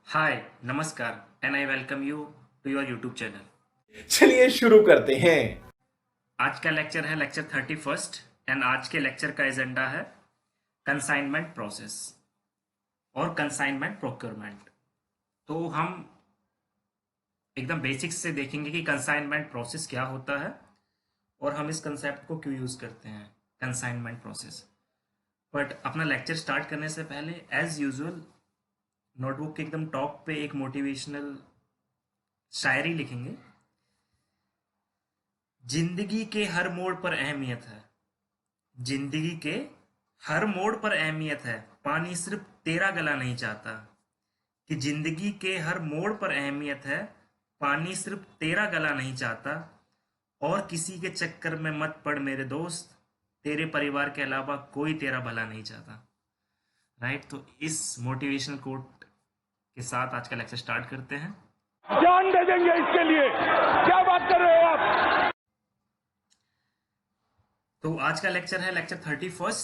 हाय, नमस्कार and I welcome you to your YouTube channel. चलिए शुरू करते हैं। आज का लेक्चर है लेक्चर 31 एंड आज के लेक्चर का एजेंडा है कंसाइनमेंट प्रोसेस और कंसाइनमेंट प्रोक्योरमेंट। तो हम एकदम बेसिक्स से देखेंगे कि कंसाइनमेंट प्रोसेस क्या होता है और हम इस कंसेप्ट को क्यों यूज़ करते हैं कंसाइनमेंट प्रोसेस। बट अपना लेक्चर स्टार्ट करने से पहले एज यूजुअल नोटबुक के एकदम टॉप पे एक मोटिवेशनल शायरी लिखेंगे। जिंदगी के हर मोड़ पर अहमियत है। जिंदगी के हर मोड़ पर अहमियत है, पानी सिर्फ तेरा गला नहीं चाहता। कि जिंदगी के हर मोड़ पर अहमियत है, पानी सिर्फ तेरा गला नहीं चाहता। और किसी के चक्कर में मत पड़ मेरे दोस्त, तेरे परिवार के अलावा कोई तेरा भला नहीं चाहता। राइट, तो इस मोटिवेशनल कोट के साथ आज का लेक्चर स्टार्ट करते हैं। जान दे देंगे इसके लिए। क्या बात कर रहे हो आप? तो आज का लेक्चर है लेक्चर 31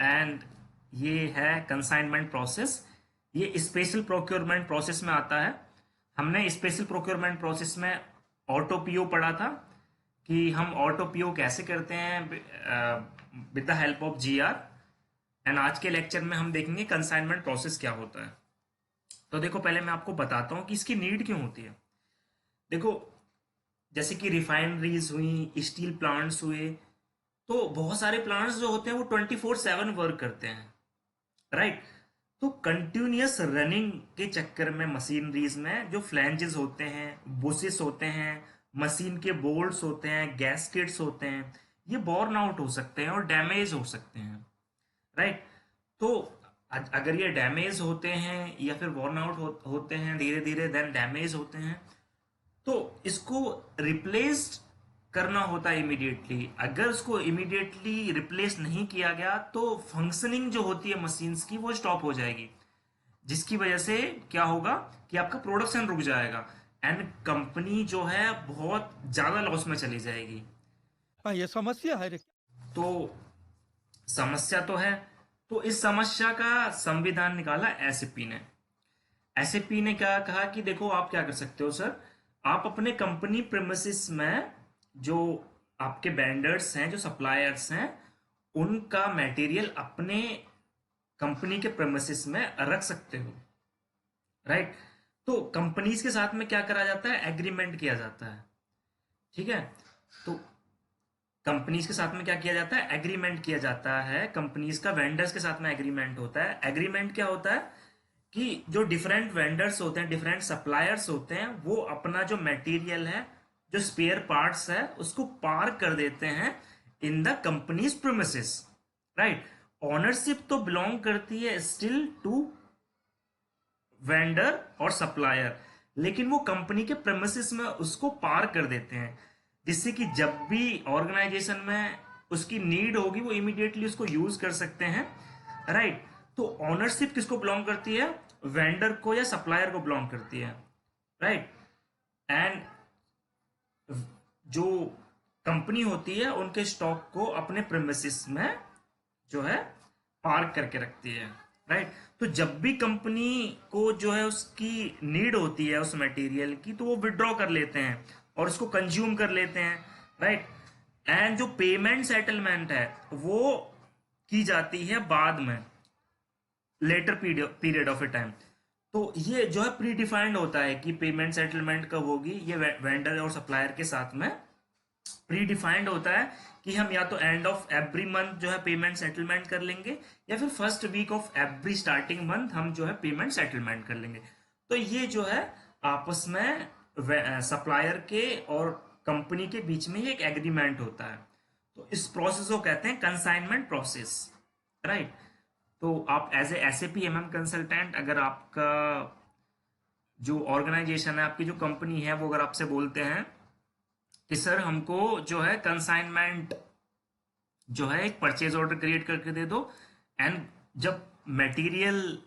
एंड ये है कंसाइनमेंट प्रोसेस। ये स्पेशल प्रोक्योरमेंट प्रोसेस में आता है। हमने स्पेशल प्रोक्योरमेंट प्रोसेस में ऑटो पीओ पढ़ा था कि हम ऑटो पीओ कैसे करते हैं with the help of GR. And आज के लेक्चर में हम देखेंगे कंसाइनमेंट प्रोसेस क्या होता है। तो देखो, पहले मैं आपको बताता हूँ कि इसकी नीड क्यों होती है। देखो, जैसे कि रिफाइनरीज हुई, स्टील प्लांट्स हुए, तो बहुत सारे प्लांट्स जो होते हैं वो 24/7 वर्क करते हैं। राइट, तो कंटिन्यूस रनिंग के चक्कर में मशीनरीज में जो फ्लैंजेस होते हैं, बुशेस होते हैं, मशीन के बोल्ट्स होते हैं, गैस्केट्स होते हैं, ये बॉर्न आउट हो सकते हैं और डैमेज हो सकते हैं। राइट, तो अगर ये डैमेज होते हैं या फिर बॉर्न आउट होते हैं धीरे धीरे, देन डैमेज होते हैं, तो इसको रिप्लेस करना होता है इमीडिएटली। अगर उसको इमीडिएटली रिप्लेस नहीं किया गया तो फंक्शनिंग जो होती है मशीन्स की वो स्टॉप हो जाएगी, जिसकी वजह से क्या होगा कि आपका प्रोडक्शन रुक जाएगा एंड कंपनी जो है बहुत ज़्यादा लॉस में चली जाएगी। हाँ, ये समस्या है रे। तो समस्या तो है। तो इस समस्या का संविधान निकाला एसएपी ने। एसएपी ने क्या कहा कि देखो, आप क्या कर सकते हो सर, आप अपने कंपनी प्रेमिसेस में जो आपके वेंडर्स हैं, जो सप्लायर्स हैं, उनका मटेरियल अपने कंपनी के प्रेमिसेस में रख सकते हो। राइट, तो कंपनीज के साथ में क्या करा जाता है, एग्रीमेंट किया जाता है। ठीक है, तो कंपनीज के साथ में क्या किया जाता है, एग्रीमेंट किया जाता है। कंपनीज का वेंडर्स के साथ में एग्रीमेंट होता है। एग्रीमेंट क्या होता है कि जो डिफरेंट वेंडर्स होते हैं, डिफरेंट सप्लायर्स होते हैं, वो अपना जो मटेरियल है, जो स्पेयर पार्ट्स है, उसको पार्क कर देते हैं in the companies premises. Right, ownership तो बिलोंग करती है स्टिल टू वेंडर और सप्लायर, लेकिन वो कंपनी के प्रेमिसेस में उसको पार कर देते हैं, जिससे कि जब भी ऑर्गेनाइजेशन में उसकी नीड होगी वो इमीडिएटली उसको यूज कर सकते हैं। राइट, तो ऑनरशिप किसको बिलोंग करती है, वेंडर को या सप्लायर को बिलोंग करती है। राइट, एंड जो कंपनी होती है उनके स्टॉक को अपने प्रेमिसेस में जो है पार्क करके रखती है। राइट, तो जब भी कंपनी को जो है उसकी नीड होती है उस मटेरियल की, तो वो विड्रॉ कर लेते हैं और उसको कंज्यूम कर लेते हैं। राइट, एंड जो पेमेंट सेटलमेंट है वो की जाती है बाद में, letter period of A time. तो ये जो है प्री डिफाइंड होता है कि पेमेंट सेटलमेंट कब होगी, ये वेंडर और सप्लायर के साथ में प्री डिफाइंड होता है कि हम या तो एंड ऑफ एवरी मंथ जो है पेमेंट सेटलमेंट कर लेंगे, या फिर first week of every starting month हम जो है पेमेंट सेटलमेंट कर लेंगे। तो ये जो है आपस में सप्लायर के और कंपनी के बीच में एक एग्रीमेंट होता है। तो इस प्रोसेस को कहते हैं कंसाइनमेंट प्रोसेस। राइट, तो आप as a SAP MM consultant, अगर आपका जो ऑर्गेनाइजेशन है, आपकी जो कंपनी है, वो अगर आपसे बोलते हैं कि सर हमको जो है कंसाइनमेंट जो है एक परचेज ऑर्डर क्रिएट करके दे दो, एंड जब मटेरियल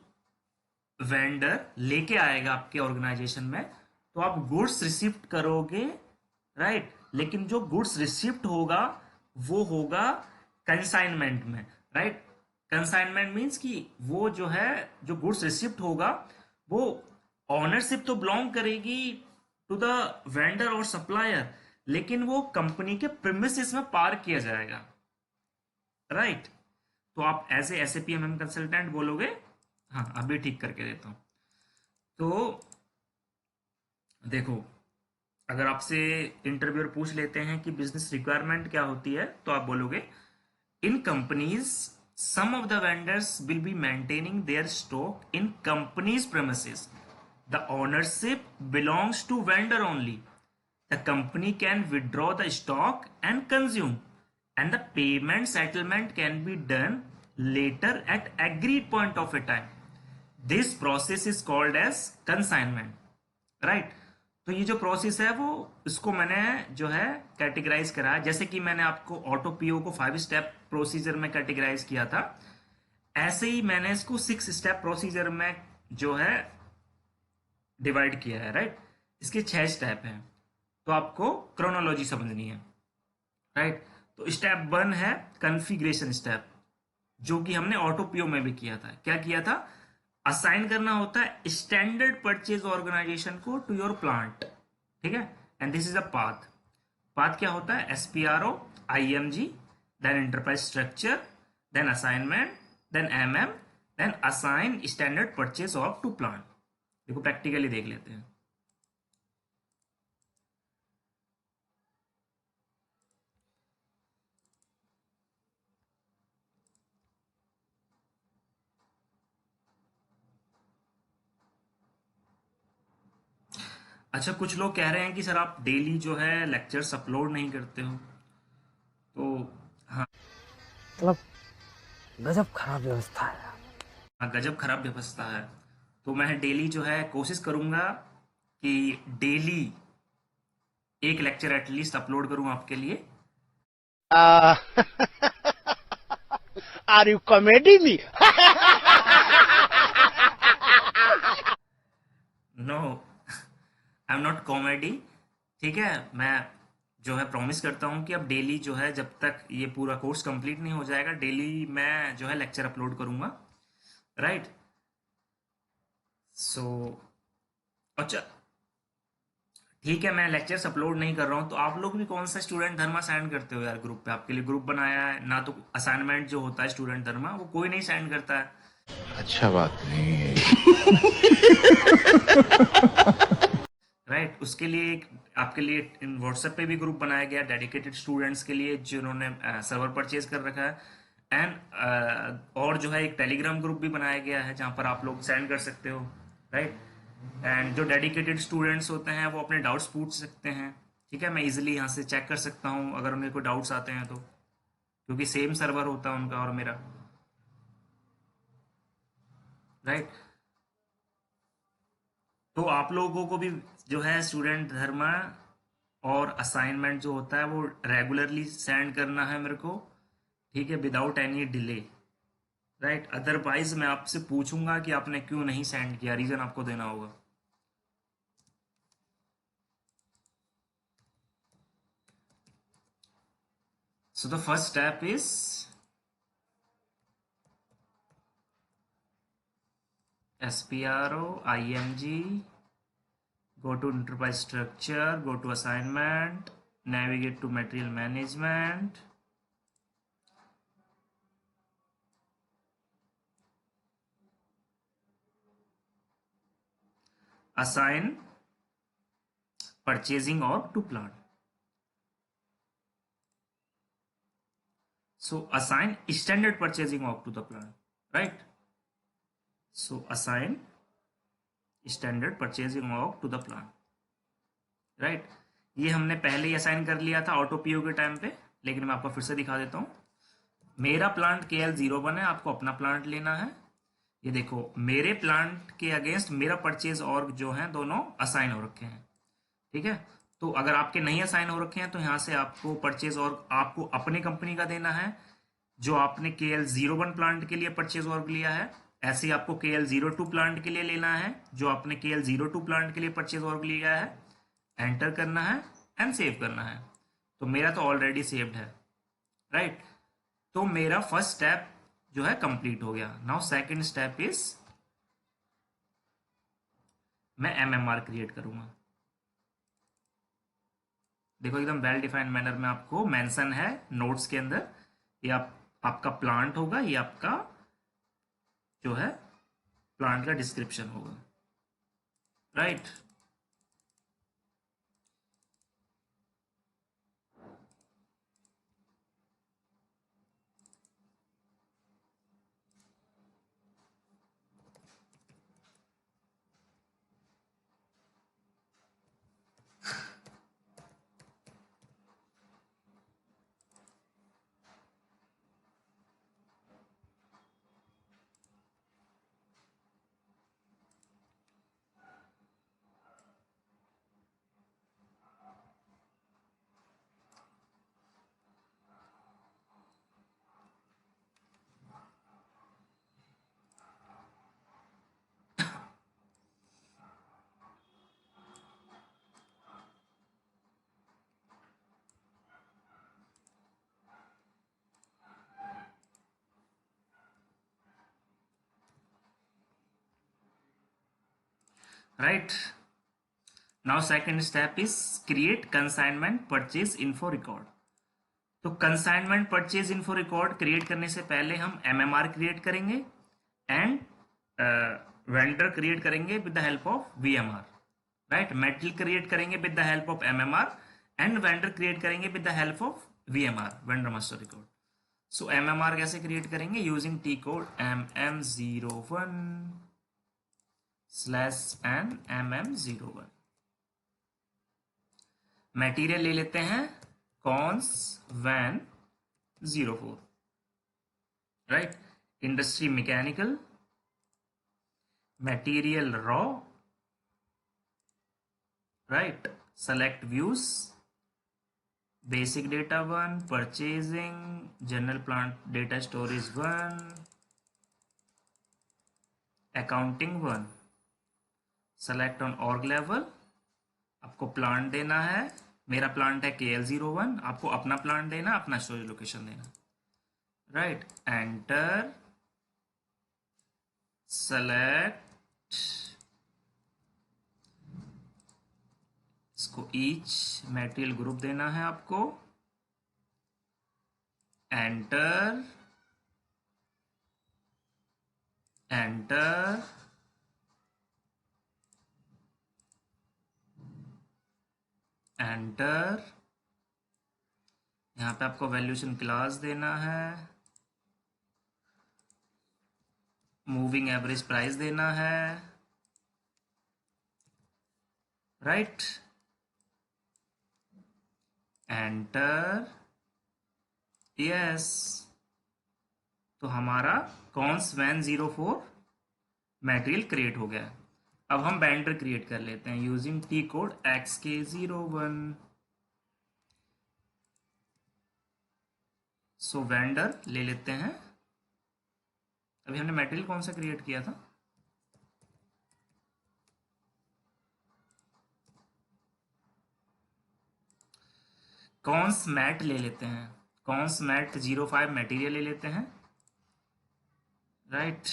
वेंडर लेके आएगा आपके ऑर्गेनाइजेशन में तो आप गुड्स रिसिप्ट करोगे। राइट, लेकिन जो गुड्स रिसिप्ट होगा वो होगा कंसाइनमेंट में। राइट, कंसाइनमेंट मीन्स कि वो जो है, जो गुड्स रिसिप्ट होगा वो ऑनरशिप तो बिलोंग करेगी टू द वेंडर और सप्लायर, लेकिन वो कंपनी के प्रीमिसेस में पार्क किया जाएगा, राइट। तो आप as a SAP MM consultant बोलोगे, हाँ अभी ठीक करके देता हूँ। तो देखो, अगर आपसे इंटरव्यूअर पूछ लेते हैं कि बिजनेस रिक्वायरमेंट क्या होती है, तो आप बोलोगे इन companies some of the vendors will be maintaining their stock in company's premises. The ownership belongs to vendor only. The company can withdraw the stock and consume, and the payment settlement can be done later at agreed point of a time. This process is called as consignment, right? तो ये जो process है वो, इसको मैंने जो है categorise करा है, जैसे कि मैंने आपको ऑटो पीओ को 5 स्टेप प्रोसीजर में कैटेगराइज किया था, ऐसे ही मैंने इसको 6 स्टेप प्रोसीजर में जो है डिवाइड किया है, राइट। इसके 6 स्टेप हैं, तो आपको क्रोनोलॉजी समझनी है, राइट। तो स्टेप 1 है कॉन्फ़िगरेशन स्टेप, जो कि हमने ऑटो पीओ में भी किया था। क्या किया था? असाइन करना होता है स्टैंडर्ड परचेज ऑर्गेनाइजेशन को टू योर प्लांट, ठीक है। And this is a path. Path क्या होता है? SPRO, IMG, then enterprise structure, then assignment, then MM, then assign standard purchase of to plant. देखो प्रैक्टिकली देख लेते हैं। अच्छा, कुछ लोग कह रहे हैं कि सर आप डेली जो है लेक्चर्स अपलोड नहीं करते हो, तो हाँ, मतलब गजब खराब व्यवस्था है। हाँ गजब खराब व्यवस्था है। तो मैं डेली जो है कोशिश करूंगा कि डेली एक लेक्चर एटलीस्ट अपलोड करूं आपके लिए। Are you comedy me? No, I am not comedy, ठीक है। मैं जो है प्रॉमिस करता हूँ कि अब डेली जो है, जब तक ये पूरा कोर्स कंप्लीट नहीं हो जाएगा, डेली मैं जो है लेक्चर अपलोड करूंगा, राइट। सो अच्छा, ठीक है, मैं लेक्चर्स अपलोड नहीं कर रहा हूँ, तो आप लोग भी कौन सा स्टूडेंट धर्मा सेंड करते हो यार ग्रुप पे? आपके लिए ग्रुप बनाया है ना, तो असाइनमेंट जो होता है स्टूडेंट धर्मा वो कोई नहीं सेंड करता है, अच्छा बात नहीं है। राइट। उसके लिए एक आपके लिए इन व्हाट्सएप पे भी ग्रुप बनाया गया डेडिकेटेड स्टूडेंट्स के लिए जिन्होंने सर्वर परचेज कर रखा है, एंड और जो है एक टेलीग्राम ग्रुप भी बनाया गया है जहाँ पर आप लोग सेंड कर सकते हो, राइट। एंड जो डेडिकेटेड स्टूडेंट्स होते हैं वो अपने डाउट्स पूछ सकते हैं, ठीक है। मैं इजीली यहाँ से चेक कर सकता हूँ अगर उन्हें कोई डाउट्स आते हैं तो, क्योंकि सेम सर्वर होता है उनका और मेरा, राइट। तो आप लोगों को भी जो है स्टूडेंट धर्मा और असाइनमेंट जो होता है वो रेगुलरली सेंड करना है मेरे को, ठीक है, without any delay, right. Otherwise मैं आपसे पूछूंगा कि आपने क्यों नहीं सेंड किया, रीजन आपको देना होगा। So the first step is SPRO, IMG, go to enterprise structure, go to assignment, navigate to material management, assign purchasing org to plant. So assign standard purchasing org to the plant, right? So assign standard purchasing org to the plant, right? ये हमने पहले ही assign कर लिया था auto PO के time पे, लेकिन मैं आपको फिर से दिखा देता हूँ। मेरा प्लांट KL01 है, आपको अपना प्लांट लेना है। ये देखो मेरे प्लांट के अगेंस्ट मेरा परचेज ऑर्ग जो है दोनों असाइन हो रखे हैं, ठीक है। तो अगर आपके नहीं असाइन हो रखे हैं तो यहाँ से आपको परचेज ऑर्ग आपको अपनी कंपनी का देना है, जो आपने KL01 प्लांट के लिए परचेज ऑर्ग लिया है। ऐसे ही आपको KL02 प्लांट के लिए लेना है, जो आपने KL02 प्लांट के लिए परचेज ऑर्ग लिया है, एंटर करना है एंड सेव करना है। तो मेरा तो ऑलरेडी सेव्ड है, राइट। तो मेरा फर्स्ट स्टेप जो है कंप्लीट हो गया। नाउ सेकंड स्टेप इज मैं MMR क्रिएट करूँगा। देखो एकदम वेल डिफाइंड मैनर में आपको मेंशन है नोट्स के अंदर। ये आपका प्लांट होगा, ये आपका जो है प्लांट का डिस्क्रिप्शन होगा, right. Right, now second step is create consignment purchase info record. तो consignment purchase info record create करने से पहले हम MMR क्रिएट करेंगे एंड वेंडर क्रिएट करेंगे with the help of VMR, right. Material create करेंगे with the help of MMR and vendor create करेंगे with the help of VMR, vendor master record. So MMR कैसे create करेंगे? Using T code MM01/N MM01। Material ले लेते हैं cons van 04, right. Industry mechanical, material raw, right. Select views, basic data 1, purchasing, general plant data storage 1, accounting 1। Select on org level, आपको plant देना है, मेरा plant है KL01, आपको अपना प्लांट देना, अपना स्टोरेज लोकेशन देना, राइट। एंटर, सेलेक्ट, इसको ईच मटेरियल ग्रुप देना है आपको, एंटर, एंटर, एंटर। यहाँ पे आपको वैल्यूएशन क्लास देना है, मूविंग एवरेज प्राइस देना है, राइट। Enter, yes. तो हमारा कॉन्स वैन 04 मटेरियल क्रिएट हो गया। अब हम वेंडर क्रिएट कर लेते हैं यूजिंग T कोड XK01। सो वेंडर ले लेते हैं। अभी हमने मटेरियल कौन सा क्रिएट किया था? कॉन्स मैट ले लेते हैं, कॉन्स मैट 05 मटेरियल ले लेते हैं, राइट।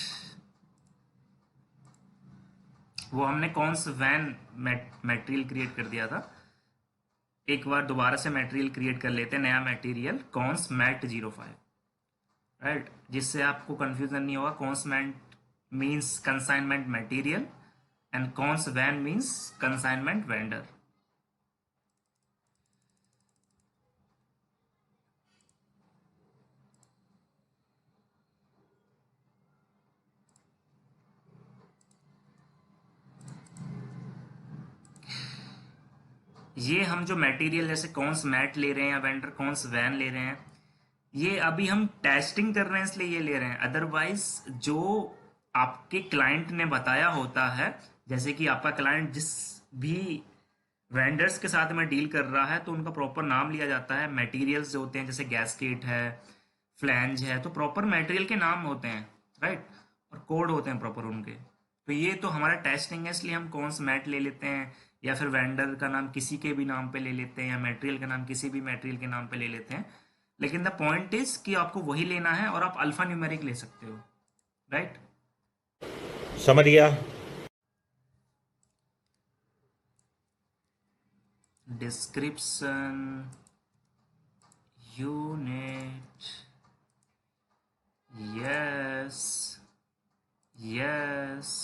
वो हमने कॉन्स वैन मटेरियल क्रिएट कर दिया था। एक बार दोबारा से मटेरियल क्रिएट कर लेते हैं, नया मटेरियल कॉन्स मैट 05, राइट। जिससे आपको कंफ्यूजन नहीं होगा। Cons mat means consignment material and cons van means consignment vendor. ये हम जो मटेरियल जैसे कॉन्स मैट ले रहे हैं या वेंडर कॉन्स वैन ले रहे हैं, ये अभी हम टेस्टिंग कर रहे हैं इसलिए ये ले रहे हैं। अदरवाइज जो आपके क्लाइंट ने बताया होता है, जैसे कि आपका क्लाइंट जिस भी वेंडर्स के साथ में डील कर रहा है तो उनका प्रॉपर नाम लिया जाता है। मटेरियल्स जो होते हैं जैसे गैसकेट है, फ्लैंज है, तो प्रॉपर मटेरियल के नाम होते हैं, राइट। और कोड होते हैं प्रॉपर उनके। तो ये तो हमारा टेस्टिंग है इसलिए हम कॉन्स मैट ले लेते हैं, या फिर वेंडर का नाम किसी के भी नाम पे ले लेते हैं, या मटेरियल का नाम किसी भी मटेरियल के नाम पे ले लेते हैं। लेकिन द पॉइंट इज कि आपको वही लेना है और आप अल्फा न्यूमेरिक ले सकते हो, राइट। समझ गया। description unit. Yes, yes.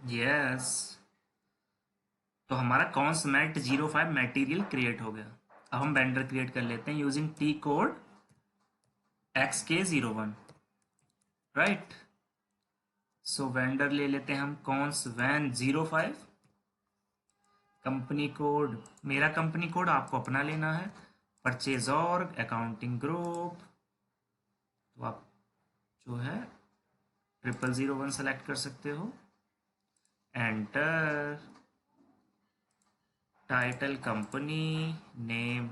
Yes, तो हमारा कॉन्समेट 05 मटेरियल क्रिएट हो गया। अब हम वेंडर क्रिएट कर लेते हैं using T code XK01, right. So vendor ले लेते हैं हम कॉन्स वैन 05, कंपनी कोड मेरा कंपनी कोड, आपको अपना लेना है, परचेज ऑर्ग, अकाउंटिंग ग्रुप, तो आप जो है 0001 सेलेक्ट कर सकते हो, enter, title company, name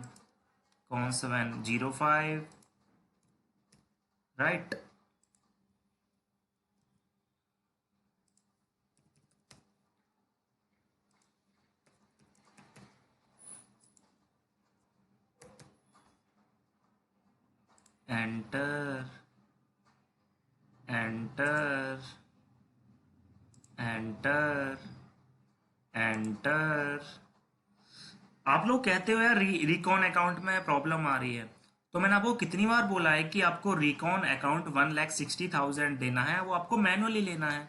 cons van 05, right. Enter, enter, enter, enter. आप लोग कहते हो यार रिकॉन अकाउंट में प्रॉब्लम आ रही है, तो मैंने आपको कितनी बार बोला है कि आपको रिकॉन अकाउंट 1,60,000 देना है, वो आपको मैनुअली लेना है।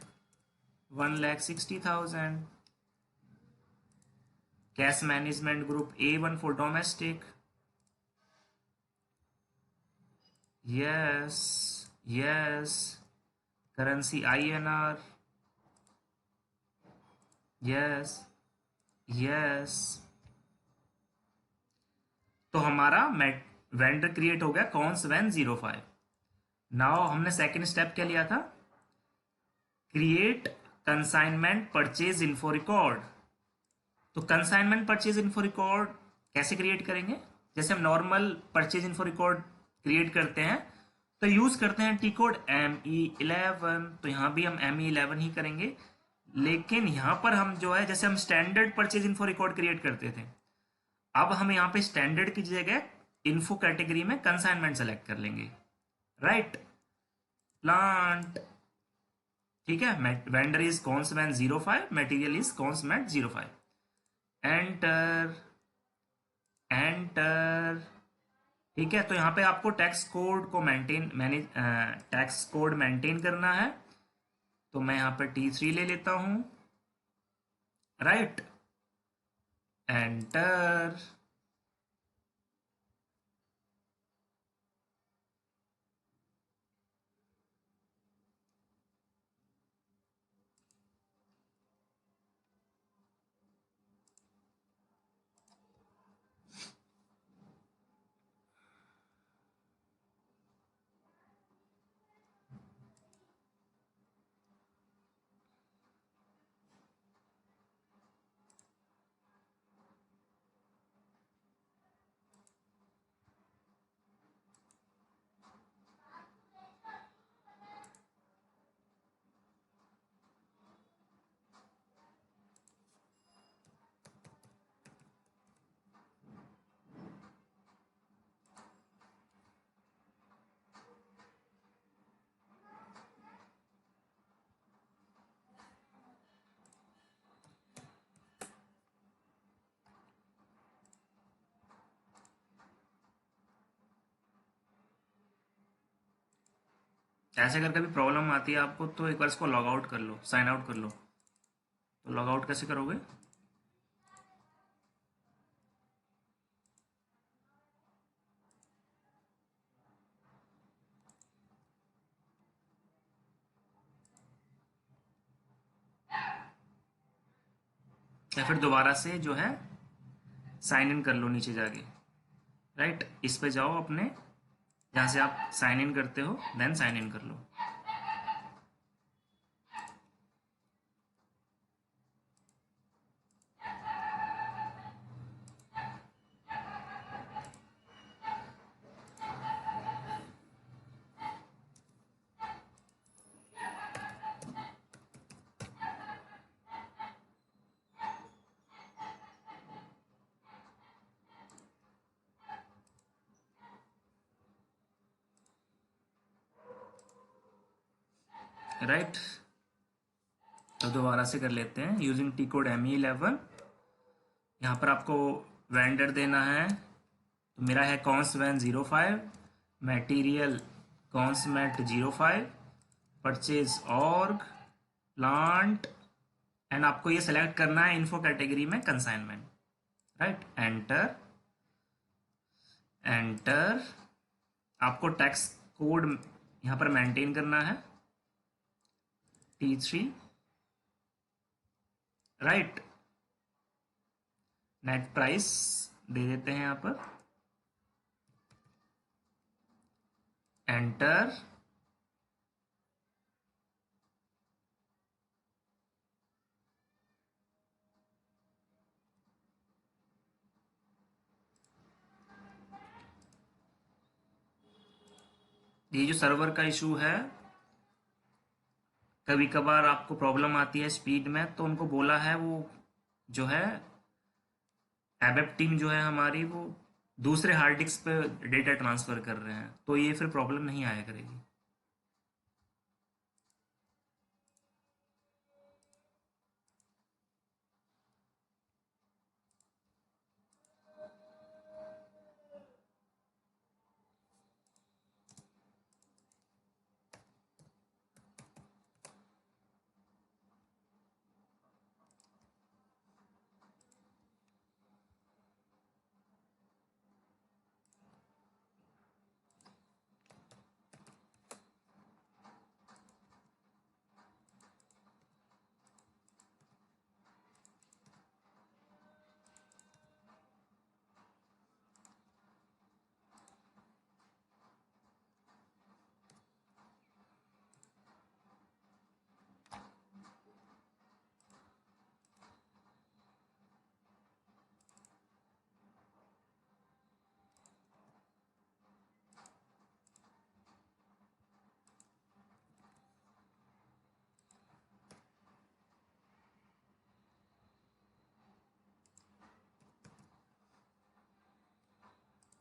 1,60,000, cash management group A1 for domestic, yes, yes, currency INR, yes, yes. तो हमारा वेंडर क्रिएट हो गया कॉन्स वैन 05। नाउ हमने सेकेंड स्टेप क्या लिया था, create consignment purchase info record. तो कंसाइनमेंट परचेज इन्फो रिकॉर्ड कैसे क्रिएट करेंगे, जैसे हम normal purchase info record create करते हैं तो यूज करते हैं टी कोड ME11, तो यहां भी हम ME11 ही करेंगे, लेकिन यहां पर हम जो है जैसे हम standard purchase info record create करते थे, अब हम यहाँ पे स्टैंडर्ड की जगह इन्फो कैटेगरी में कंसाइनमेंट सेलेक्ट कर लेंगे, राइट। प्लांट, ठीक है, वेंडर इज कॉन्समैन 05, मटेरियल इज कॉन्समैट 05, एंटर, एंटर, ठीक है। तो यहाँ पे आपको टैक्स कोड को टैक्स कोड मेंटेन करना है, तो मैं यहाँ पे T3 ले लेता हूं, राइट, एंटर। ऐसे अगर कभी प्रॉब्लम आती है आपको तो एक बार इसको लॉग आउट कर लो, साइन आउट कर लो। तो लॉग आउट कैसे करोगे, या फिर दोबारा से जो है साइन इन कर लो नीचे जाके, राइट। इस पे जाओ अपने जहाँ से आप साइन इन करते हो, देन साइन इन कर लो। राइट। तो दोबारा से कर लेते हैं। यूजिंग टी कोड ME11, यहाँ पर आपको वेंडर देना है, तो मेरा है कॉन्सवैन 05, material consummate 05, purchase org, plant, and आपको ये सेलेक्ट करना है इन्फो कैटेगरी में कंसाइनमेंट, राइट। Enter, enter. आपको टैक्स कोड यहाँ पर मेंटेन करना है, T3, राइट। नेट प्राइस दे देते हैं यहाँ पर, एंटर। ये जो सर्वर का इशू है, कभी कभार आपको प्रॉब्लम आती है स्पीड में, तो उनको बोला है वो जो है एबेप टीम जो है हमारी, वो दूसरे हार्ड डिस्क पे डेटा ट्रांसफर कर रहे हैं, तो ये फिर प्रॉब्लम नहीं आया करेगी।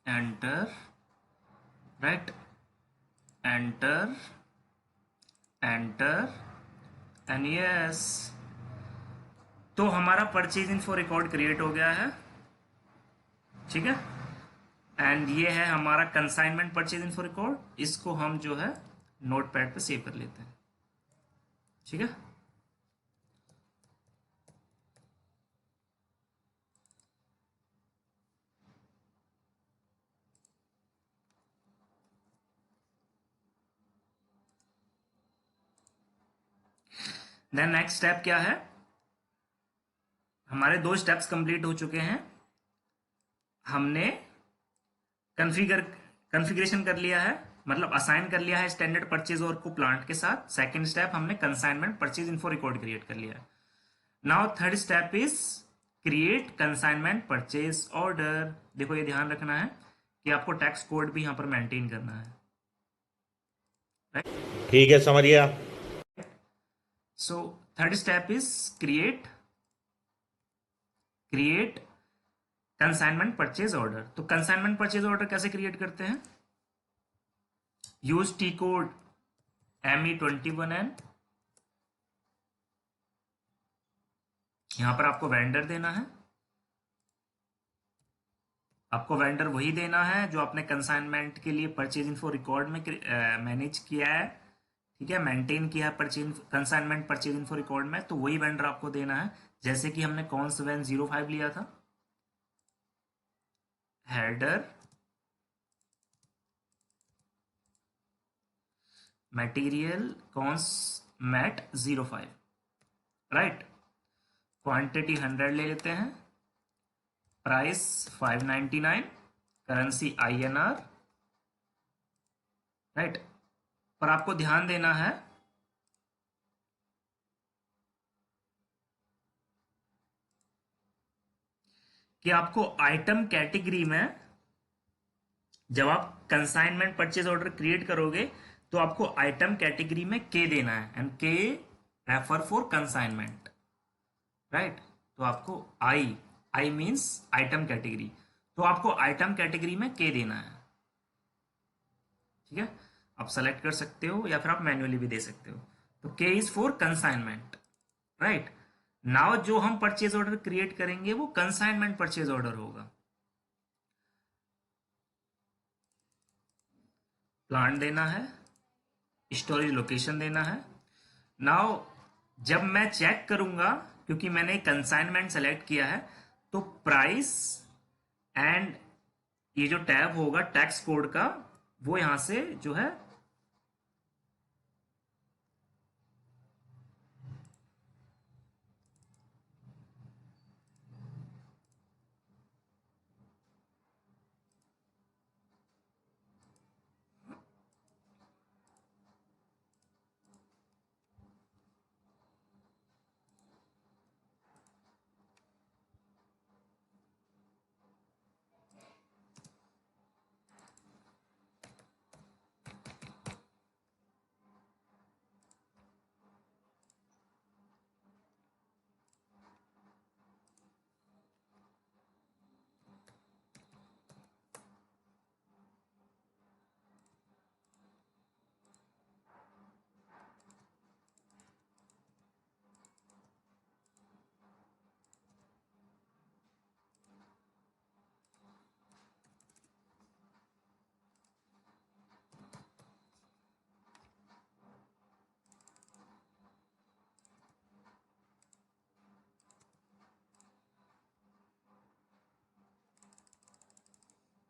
Enter, right, enter, enter, and yes. तो हमारा परचेज इन्फो रिकॉर्ड क्रिएट हो गया है, ठीक है। एंड ये है हमारा कंसाइनमेंट परचेज इन्फो रिकॉर्ड, इसको हम जो है नोटपैड पे सेव कर लेते हैं, ठीक है। देन नेक्स्ट स्टेप क्या है, हमारे 2 स्टेप्स कंप्लीट हो चुके हैं। हमने कॉन्फ़िगरेशन कर लिया है, मतलब असाइन कर लिया है स्टैंडर्ड परचेज ऑर्डर को प्लांट के साथ। सेकंड स्टेप हमने consignment purchase info record create कर लिया है। Now third step is create consignment purchase order. देखो ये ध्यान रखना है कि आपको टैक्स कोड भी यहाँ पर मेंटेन करना है, राइट। ठीक है, समझ गया। So third step is create consignment purchase order. तो कंसाइनमेंट परचेज ऑर्डर कैसे क्रिएट करते हैं, यूज टी कोड ME21N। यहां पर आपको वेंडर देना है, आपको वेंडर वही देना है जो आपने कंसाइनमेंट के लिए परचेज इन्फो रिकॉर्ड में मैनेज किया है, ठीक है, मेंटेन किया है purchase consignment purchase info record में, तो वही वेंडर आपको देना है। जैसे कि हमने कॉन्सवैन 05 लिया था, header, material consummate 05, right. Quantity 100 ले लेते हैं, प्राइस 599, करेंसी INR, राइट। पर आपको ध्यान देना है कि आपको आइटम कैटेगरी में, जब आप कंसाइनमेंट परचेज ऑर्डर क्रिएट करोगे तो आपको आइटम कैटेगरी में K देना है, and K refer for consignment, right. तो आपको I मीन्स आइटम कैटेगरी, तो आपको आइटम कैटेगरी में K देना है, ठीक है। आप सेलेक्ट कर सकते हो या फिर आप मैन्युअली भी दे सकते हो। तो K is for consignment, right. Now जो हम परचेज ऑर्डर क्रिएट करेंगे वो कंसाइनमेंट परचेज ऑर्डर होगा। प्लांट देना है, स्टोरेज लोकेशन देना है। नाउ जब मैं चेक करूंगा, क्योंकि मैंने कंसाइनमेंट सेलेक्ट किया है, तो प्राइस एंड ये जो टैब होगा टैक्स कोड का, वो यहां से जो है